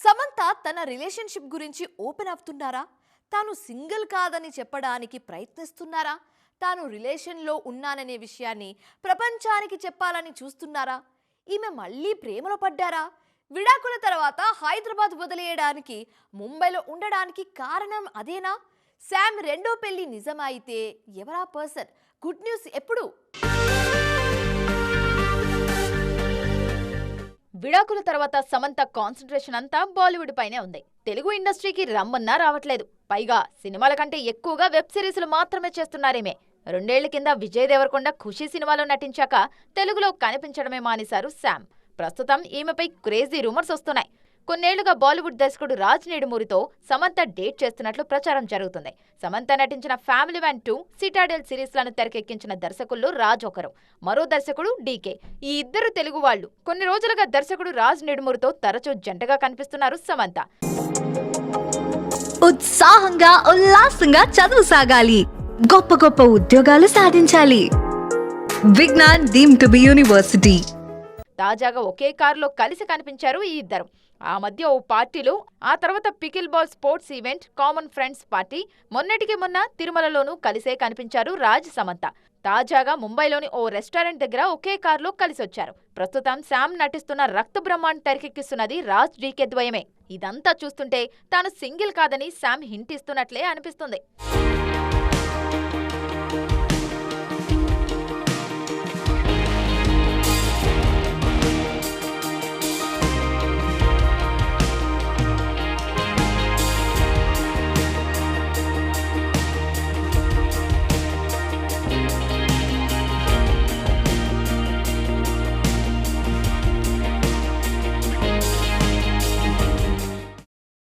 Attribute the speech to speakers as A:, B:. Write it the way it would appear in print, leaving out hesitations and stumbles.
A: సమంత తన రిలేషన్షిప్ గురించి ఓపెన్ అవుతున్నారా? తాను సింగిల్ కాదని చెప్పడానికి ప్రయత్నిస్తున్నారా? తాను రిలేషన్లో ఉన్నాననే విషయాన్ని ప్రపంచానికి చెప్పాలని చూస్తున్నారా? ఈమె మళ్ళీ ప్రేమలో పడ్డారా? విడాకుల తర్వాత హైదరాబాద్ వదిలేయడానికి ముంబైలో ఉండడానికి కారణం అదేనా? శామ్ రెండో పెళ్లి నిజమైతే ఎవరా పర్సన్? గుడ్ న్యూస్ ఎప్పుడు?
B: విడాకుల తర్వాత సమంత కాన్సంట్రేషన్ అంతా బాలీవుడ్ పైనే ఉంది. తెలుగు ఇండస్ట్రీకి రమ్మన్నా రావట్లేదు. పైగా సినిమాల కంటే ఎక్కువగా వెబ్ సిరీస్లు మాత్రమే చేస్తున్నారేమే. 2 ఏళ్ల కింద విజయ్ దేవరకొండ ఖుషీ సినిమాలో నటించాక తెలుగులో కనిపించడమే మానేశారు శామ్. ప్రస్తుతం ఈమెపై క్రేజీ రూమర్స్ వస్తున్నాయి. కొన్నేళ్లుగా బాలీవుడ్ దర్శకుడు రాజ్ నిడుమూరితో సమంత డేట్ చేస్తున్నట్లు ప్రచారం జరుగుతుంది. సమంత నటించిన ఫ్యామిలీ మ్యాన్ 2, సిటాడెల్ సిరీస్లను తెరకెక్కించిన దర్శకుల్లో రాజ్ ఒకరు. మరో దర్శకుడు డీకే. ఈ ఇద్దరు తెలుగు వాళ్లు. కొన్ని రోజులుగా దర్శకుడు రాజ్ నిడుమూరితో తరచూ జంటగా కనిపిస్తున్నారు సమంత.
C: ఉత్సాహంగా ఉల్లాసంగా చదువు సాగాలి, గొప్ప గొప్ప ఉద్యోగాలు సాధించాలి. Vignan deemed to be university.
B: తాజాగా ఒకే కారులో కలిసి కనిపించారు ఈ ఇద్దరు. ఆ మధ్య ఓ పార్టీలో, ఆ తర్వాత pickle ball sports event, common friends party, మొన్నటికి మొన్న తిరుమలలోనూ కలిసే కనిపించారు రాజ్ సమంత. తాజాగా ముంబైలోని ఓ రెస్టారెంట్ దగ్గర ఒకే కారులో కలిసొచ్చారు. ప్రస్తుతం శామ్ నటిస్తున్న రక్త బ్రహ్మాండ్ తెరకెక్కిస్తున్నది రాజ్ డీకే ద్వయమే. ఇదంతా చూస్తుంటే తాను సింగిల్ కాదని శామ్ హింట్ ఇస్తున్నట్లే అనిపిస్తుంది.